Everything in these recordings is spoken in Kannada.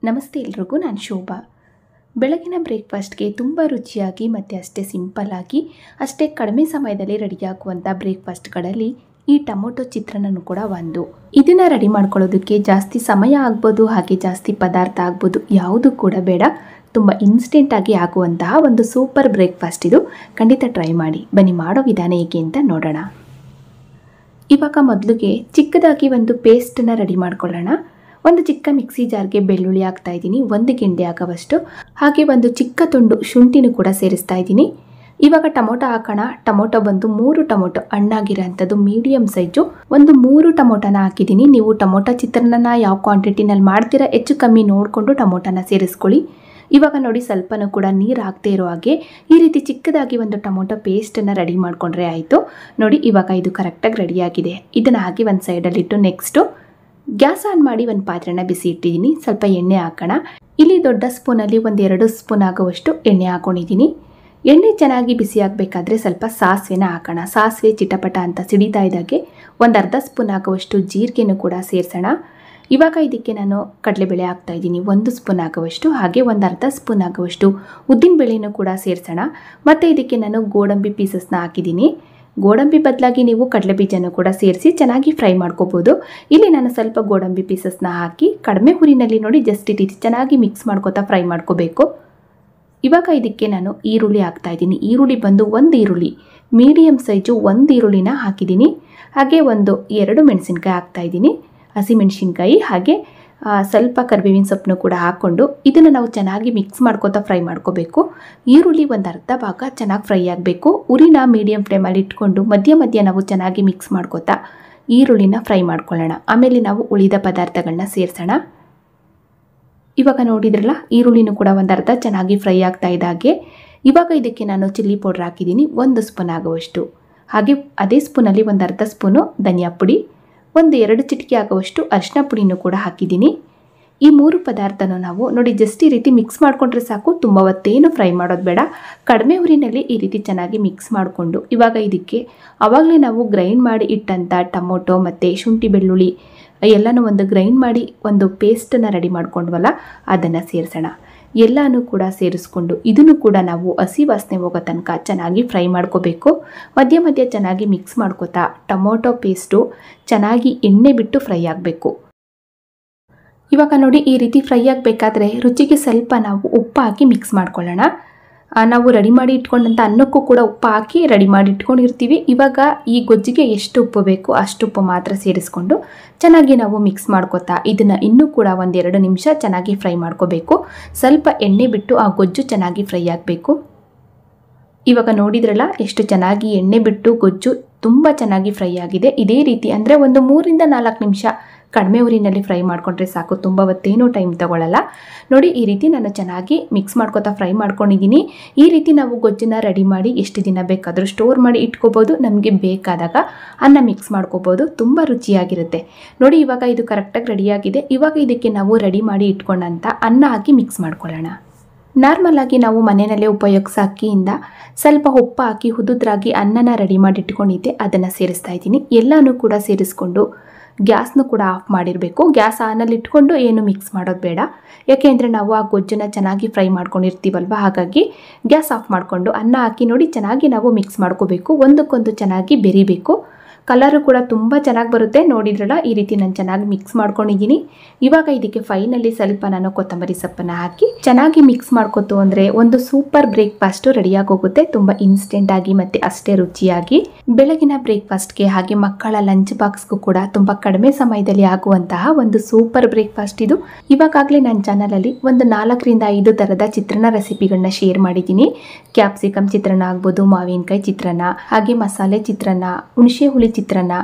ನಮಸ್ತೆ ಎಲ್ರಿಗೂ, ನಾನು ಶೋಭಾ. ಬೆಳಗಿನ ಬ್ರೇಕ್ಫಾಸ್ಟ್ಗೆ ತುಂಬ ರುಚಿಯಾಗಿ ಮತ್ತು ಅಷ್ಟೇ ಸಿಂಪಲ್ಲಾಗಿ ಅಷ್ಟೇ ಕಡಿಮೆ ಸಮಯದಲ್ಲಿ ರೆಡಿಯಾಗುವಂಥ ಬ್ರೇಕ್ಫಾಸ್ಟ್ಗಳಲ್ಲಿ ಈ ಟೊಮೊಟೊ ಚಿತ್ರಾನ್ನನೂ ಕೂಡ ಒಂದು. ಇದನ್ನು ರೆಡಿ ಮಾಡ್ಕೊಳ್ಳೋದಕ್ಕೆ ಜಾಸ್ತಿ ಸಮಯ ಆಗ್ಬೋದು, ಹಾಗೆ ಜಾಸ್ತಿ ಪದಾರ್ಥ ಆಗ್ಬೋದು, ಯಾವುದೂ ಕೂಡ ಬೇಡ. ತುಂಬ ಇನ್ಸ್ಟೆಂಟಾಗಿ ಆಗುವಂತಹ ಒಂದು ಸೂಪರ್ ಬ್ರೇಕ್ಫಾಸ್ಟ್ ಇದು. ಖಂಡಿತ ಟ್ರೈ ಮಾಡಿ. ಬನ್ನಿ ಮಾಡೋ ವಿಧಾನ ಹೇಗೆ ಅಂತ ನೋಡೋಣ. ಇವಾಗ ಮೊದಲಿಗೆ ಚಿಕ್ಕದಾಗಿ ಒಂದು ಪೇಸ್ಟನ್ನು ರೆಡಿ ಮಾಡ್ಕೊಳ್ಳೋಣ. ಒಂದು ಚಿಕ್ಕ ಮಿಕ್ಸಿ ಜಾರ್ಗೆ ಬೆಳ್ಳುಳ್ಳಿ ಹಾಕ್ತಾ ಇದ್ದೀನಿ, 1 ಗೆಂಡೆ ಆಗೋವಷ್ಟು. ಹಾಗೆ ಒಂದು ಚಿಕ್ಕ ತುಂಡು ಶುಂಠಿನೂ ಕೂಡ ಸೇರಿಸ್ತಾ ಇದ್ದೀನಿ. ಇವಾಗ ಟೊಮೊಟೊ ಹಾಕೋಣ. ಟೊಮೊಟೊ ಬಂದು 3 ಟೊಮೊಟೊ ಹಣ್ಣಾಗಿರೋಂಥದ್ದು ಮೀಡಿಯಮ್ ಸೈಜು ಒಂದು 3 ಟೊಮೊಟೊನ ಹಾಕಿದ್ದೀನಿ. ನೀವು ಟೊಮೊಟೊ ಚಿತ್ರಾನ್ನ ಯಾವ ಕ್ವಾಂಟಿಟಿನಲ್ಲಿ ಮಾಡ್ತೀರಾ ಹೆಚ್ಚು ಕಮ್ಮಿ ನೋಡಿಕೊಂಡು ಟೊಮೊಟೊನ ಸೇರಿಸ್ಕೊಳ್ಳಿ. ಇವಾಗ ನೋಡಿ, ಸ್ವಲ್ಪನೂ ಕೂಡ ನೀರು ಹಾಕ್ದೇ ಇರೋ ಹಾಗೆ ಈ ರೀತಿ ಚಿಕ್ಕದಾಗಿ ಒಂದು ಟೊಮೊಟೊ ಪೇಸ್ಟನ್ನು ರೆಡಿ ಮಾಡಿಕೊಂಡ್ರೆ ಆಯಿತು. ನೋಡಿ, ಇವಾಗ ಇದು ಕರೆಕ್ಟಾಗಿ ರೆಡಿಯಾಗಿದೆ. ಇದನ್ನು ಹಾಕಿ ಒಂದು ಸೈಡಲ್ಲಿಟ್ಟು ನೆಕ್ಸ್ಟು ಗ್ಯಾಸ್ ಆನ್ ಮಾಡಿ ಒಂದು ಪಾತ್ರೆನ ಬಿಸಿ ಇಟ್ಟಿದ್ದೀನಿ. ಸ್ವಲ್ಪ ಎಣ್ಣೆ ಹಾಕೋಣ. ಇಲ್ಲಿ ದೊಡ್ಡ ಸ್ಪೂನಲ್ಲಿ 1-2 ಸ್ಪೂನ್ ಆಗುವಷ್ಟು ಎಣ್ಣೆ ಹಾಕೊಂಡಿದ್ದೀನಿ. ಎಣ್ಣೆ ಚೆನ್ನಾಗಿ ಬಿಸಿ ಆಗಬೇಕಾದ್ರೆ ಸ್ವಲ್ಪ ಸಾಸಿವೆನ ಹಾಕೋಣ. ಸಾಸಿವೆ ಚಿಟಪಟ ಅಂತ ಸಿಡಿತಾ ಇದ್ದಾಗೆ ಒಂದು ಅರ್ಧ ಸ್ಪೂನ್ ಆಗುವಷ್ಟು ಜೀರಿಗೆನೂ ಕೂಡ ಸೇರಿಸೋಣ. ಇವಾಗ ಇದಕ್ಕೆ ನಾನು ಕಡಲೆಬೇಳೆ ಹಾಕ್ತಾ ಇದ್ದೀನಿ, 1 ಸ್ಪೂನ್ ಆಗುವಷ್ಟು. ಹಾಗೆ ಒಂದು ಅರ್ಧ ಸ್ಪೂನ್ ಆಗುವಷ್ಟು ಉದ್ದಿನಬೇಳೆನೂ ಕೂಡ ಸೇರಿಸೋಣ. ಮತ್ತು ಇದಕ್ಕೆ ನಾನು ಗೋಡಂಬಿ ಪೀಸಸ್ನ ಹಾಕಿದ್ದೀನಿ. ಗೋಡಂಬಿ ಬದಲಾಗಿ ನೀವು ಕಡಲೆ ಬೀಜನೂ ಕೂಡ ಸೇರಿಸಿ ಚೆನ್ನಾಗಿ ಫ್ರೈ ಮಾಡ್ಕೋಬೋದು. ಇಲ್ಲಿ ನಾನು ಸ್ವಲ್ಪ ಗೋಡಂಬಿ ಪೀಸಸ್ನ ಹಾಕಿ ಕಡಿಮೆ ಹುರಿನಲ್ಲಿ ನೋಡಿ ಜಸ್ಟ್ ಈ ರೀತಿ ಚೆನ್ನಾಗಿ ಮಿಕ್ಸ್ ಮಾಡ್ಕೋತಾ ಫ್ರೈ ಮಾಡ್ಕೋಬೇಕು. ಇವಾಗ ಇದಕ್ಕೆ ನಾನು ಈರುಳ್ಳಿ ಹಾಕ್ತಾ ಇದ್ದೀನಿ. ಈರುಳ್ಳಿ ಬಂದು 1 ಈರುಳ್ಳಿ ಮೀಡಿಯಮ್ ಸೈಜು 1 ಈರುಳ್ಳಿನ ಹಾಕಿದ್ದೀನಿ. ಹಾಗೆ 2 ಮೆಣಸಿನ್ಕಾಯಿ ಹಾಕ್ತಾ ಇದ್ದೀನಿ, ಹಸಿ ಮೆಣಸಿನ್ಕಾಯಿ. ಹಾಗೆ ಸ್ವಲ್ಪ ಕರಿಬೇವಿನ ಸೊಪ್ಪನ್ನು ಕೂಡ ಹಾಕ್ಕೊಂಡು ಇದನ್ನು ನಾವು ಚೆನ್ನಾಗಿ ಮಿಕ್ಸ್ ಮಾಡ್ಕೋತಾ ಫ್ರೈ ಮಾಡ್ಕೋಬೇಕು. ಈರುಳ್ಳಿ ಒಂದು ಅರ್ಧ ಭಾಗ ಚೆನ್ನಾಗಿ ಫ್ರೈ ಆಗಬೇಕು. ಉರಿನ ಮೀಡಿಯಮ್ ಫ್ಲೇಮಲ್ಲಿ ಇಟ್ಕೊಂಡು ಮಧ್ಯ ನಾವು ಚೆನ್ನಾಗಿ ಮಿಕ್ಸ್ ಮಾಡ್ಕೋತಾ ಈರುಳ್ಳಿನ ಫ್ರೈ ಮಾಡ್ಕೊಳ್ಳೋಣ. ಆಮೇಲೆ ನಾವು ಉಳಿದ ಪದಾರ್ಥಗಳನ್ನ ಸೇರಿಸೋಣ. ಇವಾಗ ನೋಡಿದ್ರಲ್ಲ, ಈರುಳ್ಳಿನೂ ಕೂಡ ಒಂದು ಅರ್ಧ ಚೆನ್ನಾಗಿ ಫ್ರೈ ಆಗ್ತಾ ಇದ್ದಾಗೆ ಇವಾಗ ಇದಕ್ಕೆ ನಾನು ಚಿಲ್ಲಿ ಪೌಡ್ರ್ ಹಾಕಿದ್ದೀನಿ, 1 ಸ್ಪೂನ್ ಆಗುವಷ್ಟು. ಹಾಗೆ ಅದೇ ಸ್ಪೂನಲ್ಲಿ ಒಂದು ಅರ್ಧ ಸ್ಪೂನು ಧನಿಯಾ ಪುಡಿ, 1-2 ಚಿಟಿಕೆ ಆಗುವಷ್ಟು ಅರಿಶಿನ ಪುಡಿನೂ ಕೂಡ ಹಾಕಿದ್ದೀನಿ. ಈ 3 ಪದಾರ್ಥನೂ ನಾವು ನೋಡಿ ಜಸ್ಟ್ ಈ ರೀತಿ ಮಿಕ್ಸ್ ಮಾಡಿಕೊಂಡ್ರೆ ಸಾಕು. ತುಂಬ ಹೊತ್ತೇನು ಫ್ರೈ ಮಾಡೋದು ಬೇಡ. ಕಡಿಮೆ ಉರಿನಲ್ಲಿ ಈ ರೀತಿ ಚೆನ್ನಾಗಿ ಮಿಕ್ಸ್ ಮಾಡಿಕೊಂಡು ಇವಾಗ ಇದಕ್ಕೆ ಆವಾಗಲೇ ನಾವು ಗ್ರೈಂಡ್ ಮಾಡಿ ಇಟ್ಟಂಥ ಟೊಮೊಟೊ ಮತ್ತು ಶುಂಠಿ ಬೆಳ್ಳುಳ್ಳಿ ಎಲ್ಲನೂ ಒಂದು ಗ್ರೈಂಡ್ ಮಾಡಿ ಒಂದು ಪೇಸ್ಟನ್ನು ರೆಡಿ ಮಾಡ್ಕೊಂಡ್ವಲ್ಲ, ಅದನ್ನು ಸೇರಿಸೋಣ. ಎಲ್ಲನೂ ಕೂಡ ಸೇರಿಸ್ಕೊಂಡು ಇದನ್ನು ಕೂಡ ನಾವು ಹಸಿ ವಾಸನೆ ಹೋಗೋ ತನಕ ಚೆನ್ನಾಗಿ ಫ್ರೈ ಮಾಡ್ಕೋಬೇಕು. ಮಧ್ಯ ಚೆನ್ನಾಗಿ ಮಿಕ್ಸ್ ಮಾಡ್ಕೋತಾ ಟೊಮೊಟೊ ಪೇಸ್ಟು ಚೆನ್ನಾಗಿ ಎಣ್ಣೆ ಬಿಟ್ಟು ಫ್ರೈ ಆಗಬೇಕು. ಇವಾಗ ನೋಡಿ, ಈ ರೀತಿ ಫ್ರೈ ಆಗಬೇಕಾದ್ರೆ ರುಚಿಗೆ ಸ್ವಲ್ಪ ನಾವು ಉಪ್ಪು ಹಾಕಿ ಮಿಕ್ಸ್ ಮಾಡ್ಕೊಳ್ಳೋಣ. ನಾವು ರೆಡಿ ಮಾಡಿ ಇಟ್ಕೊಂಡಂಥ ಅನ್ನಕ್ಕೂ ಕೂಡ ಉಪ್ಪು ಹಾಕಿ ರೆಡಿ ಮಾಡಿ ಇಟ್ಕೊಂಡಿರ್ತೀವಿ. ಇವಾಗ ಈ ಗೊಜ್ಜಿಗೆ ಎಷ್ಟು ಉಪ್ಪು ಬೇಕು ಅಷ್ಟು ಉಪ್ಪು ಮಾತ್ರ ಸೇರಿಸ್ಕೊಂಡು ಚೆನ್ನಾಗಿ ನಾವು ಮಿಕ್ಸ್ ಮಾಡ್ಕೋತಾ ಇದನ್ನು ಇನ್ನೂ ಕೂಡ 1-2 ನಿಮಿಷ ಚೆನ್ನಾಗಿ ಫ್ರೈ ಮಾಡ್ಕೋಬೇಕು. ಸ್ವಲ್ಪ ಎಣ್ಣೆ ಬಿಟ್ಟು ಆ ಗೊಜ್ಜು ಚೆನ್ನಾಗಿ ಫ್ರೈ ಆಗಬೇಕು. ಇವಾಗ ನೋಡಿದ್ರಲ್ಲ, ಎಷ್ಟು ಚೆನ್ನಾಗಿ ಎಣ್ಣೆ ಬಿಟ್ಟು ಗೊಜ್ಜು ತುಂಬ ಚೆನ್ನಾಗಿ ಫ್ರೈ ಆಗಿದೆ. ಇದೇ ರೀತಿ ಅಂದರೆ ಒಂದು 3-4 ನಿಮಿಷ ಕಡಿಮೆ ಉರಿನಲ್ಲಿ ಫ್ರೈ ಮಾಡಿಕೊಂಡ್ರೆ ಸಾಕು. ತುಂಬ ಹೊತ್ತೇನೂ ಟೈಮ್ ತಗೊಳ್ಳಲ್ಲ. ನೋಡಿ, ಈ ರೀತಿ ನಾನು ಚೆನ್ನಾಗಿ ಮಿಕ್ಸ್ ಮಾಡ್ಕೋತಾ ಫ್ರೈ ಮಾಡ್ಕೊಂಡಿದ್ದೀನಿ. ಈ ರೀತಿ ನಾವು ಗೊಜ್ಜನ್ನ ರೆಡಿ ಮಾಡಿ ಎಷ್ಟು ದಿನ ಬೇಕಾದರೂ ಸ್ಟೋರ್ ಮಾಡಿ ಇಟ್ಕೋಬೋದು. ನಮಗೆ ಬೇಕಾದಾಗ ಅನ್ನ ಮಿಕ್ಸ್ ಮಾಡ್ಕೋಬೋದು. ತುಂಬ ರುಚಿಯಾಗಿರುತ್ತೆ. ನೋಡಿ, ಇವಾಗ ಇದು ಕರೆಕ್ಟಾಗಿ ರೆಡಿಯಾಗಿದೆ. ಇವಾಗ ಇದಕ್ಕೆ ನಾವು ರೆಡಿ ಮಾಡಿ ಇಟ್ಕೊಂಡಂಥ ಅನ್ನ ಹಾಕಿ ಮಿಕ್ಸ್ ಮಾಡ್ಕೊಳ್ಳೋಣ. ನಾರ್ಮಲಾಗಿ ನಾವು ಮನೆಯಲ್ಲೇ ಉಪಯೋಗಿಸೋ ಅಕ್ಕಿಯಿಂದ ಸ್ವಲ್ಪ ಉಪ್ಪು ಹಾಕಿ ಉದುದ್ರಾಗಿ ಅನ್ನನ ರೆಡಿ ಮಾಡಿ ಇಟ್ಕೊಂಡಿದ್ದೆ, ಅದನ್ನು ಸೇರಿಸ್ತಾ ಇದ್ದೀನಿ. ಎಲ್ಲನೂ ಕೂಡ ಸೇರಿಸ್ಕೊಂಡು ಗ್ಯಾಸ್ನು ಕೂಡ ಆಫ್ ಮಾಡಿರಬೇಕು. ಗ್ಯಾಸ್ ಆನಲ್ಲಿ ಇಟ್ಕೊಂಡು ಏನು ಮಿಕ್ಸ್ ಮಾಡೋದು ಬೇಡ. ಯಾಕೆಂದರೆ ನಾವು ಆ ಗೊಜ್ಜನ್ನು ಚೆನ್ನಾಗಿ ಫ್ರೈ ಮಾಡ್ಕೊಂಡಿರ್ತೀವಲ್ವ, ಹಾಗಾಗಿ ಗ್ಯಾಸ್ ಆಫ್ ಮಾಡಿಕೊಂಡು ಅನ್ನ ಹಾಕಿ ನೋಡಿ ಚೆನ್ನಾಗಿ ನಾವು ಮಿಕ್ಸ್ ಮಾಡ್ಕೋಬೇಕು. ಒಂದಕ್ಕೊಂದು ಚೆನ್ನಾಗಿ ಬೆರಿಬೇಕು. ಕಲರು ಕೂಡ ತುಂಬ ಚೆನ್ನಾಗಿ ಬರುತ್ತೆ. ನೋಡಿದ್ರಲ್ಲ, ಈ ರೀತಿ ನಾನು ಚೆನ್ನಾಗಿ ಮಿಕ್ಸ್ ಮಾಡ್ಕೊಂಡಿದ್ದೀನಿ. ಇವಾಗ ಇದಕ್ಕೆ ಫೈನಲಿ ಸ್ವಲ್ಪ ನಾನು ಕೊತ್ತಂಬರಿ ಸೊಪ್ಪನ್ನು ಹಾಕಿ ಚೆನ್ನಾಗಿ ಮಿಕ್ಸ್ ಮಾಡ್ಕೊತು ಅಂದರೆ ಒಂದು ಸೂಪರ್ ಬ್ರೇಕ್ಫಾಸ್ಟು ರೆಡಿಯಾಗಿ ಹೋಗುತ್ತೆ. ತುಂಬ ಇನ್ಸ್ಟೆಂಟಾಗಿ ಮತ್ತು ಅಷ್ಟೇ ರುಚಿಯಾಗಿ ಬೆಳಗಿನ ಬ್ರೇಕ್ಫಾಸ್ಟ್ಗೆ ಹಾಗೆ ಮಕ್ಕಳ ಲಂಚ್ ಬಾಕ್ಸ್ಗೂ ಕೂಡ ತುಂಬ ಕಡಿಮೆ ಸಮಯದಲ್ಲಿ ಆಗುವಂತಹ ಒಂದು ಸೂಪರ್ ಬ್ರೇಕ್ಫಾಸ್ಟ್ ಇದು. ಇವಾಗಲೇ ನನ್ನ ಚಾನಲಲ್ಲಿ ಒಂದು 4-5 ಥರದ ಚಿತ್ರಾನ್ನ ರೆಸಿಪಿಗಳನ್ನ ಶೇರ್ ಮಾಡಿದ್ದೀನಿ. ಕ್ಯಾಪ್ಸಿಕಮ್ ಚಿತ್ರಾನ್ನ ಆಗ್ಬೋದು, ಮಾವಿನಕಾಯಿ ಚಿತ್ರಾನ್ನ, ಹಾಗೆ ಮಸಾಲೆ ಚಿತ್ರಾನ್ನ, ಹುಣಸೆ ಹುಳಿ ಚಿತ್ರಾನ್ನ,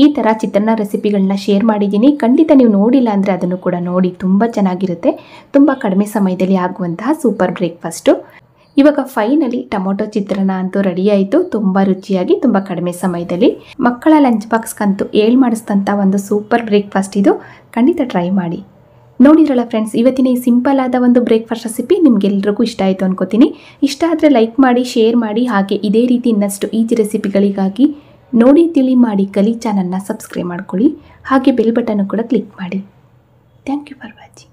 ಈ ಥರ ಚಿತ್ರಾನ್ನ ರೆಸಿಪಿಗಳನ್ನ ಶೇರ್ ಮಾಡಿದ್ದೀನಿ. ಖಂಡಿತ ನೀವು ನೋಡಿಲ್ಲ ಅಂದರೆ ಅದನ್ನು ಕೂಡ ನೋಡಿ. ತುಂಬ ಚೆನ್ನಾಗಿರುತ್ತೆ. ತುಂಬ ಕಡಿಮೆ ಸಮಯದಲ್ಲಿ ಆಗುವಂತಹ ಸೂಪರ್ ಬ್ರೇಕ್ಫಾಸ್ಟು. ಇವಾಗ ಫೈನಲಿ ಟೊಮೊಟೊ ಚಿತ್ರಾನ್ನ ಅಂತೂ ರೆಡಿ ಆಯಿತು. ತುಂಬ ರುಚಿಯಾಗಿ ತುಂಬ ಕಡಿಮೆ ಸಮಯದಲ್ಲಿ ಮಕ್ಕಳ ಲಂಚ್ ಬಾಕ್ಸ್ಗಂತೂ ಮಾಡಿಸಿದಂಥ ಒಂದು ಸೂಪರ್ ಬ್ರೇಕ್ಫಾಸ್ಟ್ ಇದು. ಖಂಡಿತ ಟ್ರೈ ಮಾಡಿ. ನೋಡಿದ್ರಲ್ಲ ಫ್ರೆಂಡ್ಸ್, ಇವತ್ತಿನ ಈ ಸಿಂಪಲ್ ಆದ ಒಂದು ಬ್ರೇಕ್ಫಾಸ್ಟ್ ರೆಸಿಪಿ ನಿಮಗೆಲ್ಲರಿಗೂ ಇಷ್ಟ ಆಯಿತು ಅನ್ಕೋತೀನಿ. ಇಷ್ಟ ಆದರೆ ಲೈಕ್ ಮಾಡಿ, ಶೇರ್ ಮಾಡಿ. ಹಾಗೆ ಇದೇ ರೀತಿ ಇನ್ನಷ್ಟು ಈಜಿ ರೆಸಿಪಿಗಳಿಗಾಗಿ ನೋಡಿ ತಿಳಿ ಮಾಡಿ ಕಲಿ ಚಾನಲ್ನ ಸಬ್ಸ್ಕ್ರೈಬ್ ಮಾಡ್ಕೊಳ್ಳಿ. ಹಾಗೆ ಬೆಲ್ ಬಟನ್ ಕೂಡ ಕ್ಲಿಕ್ ಮಾಡಿ. Thank you for watching.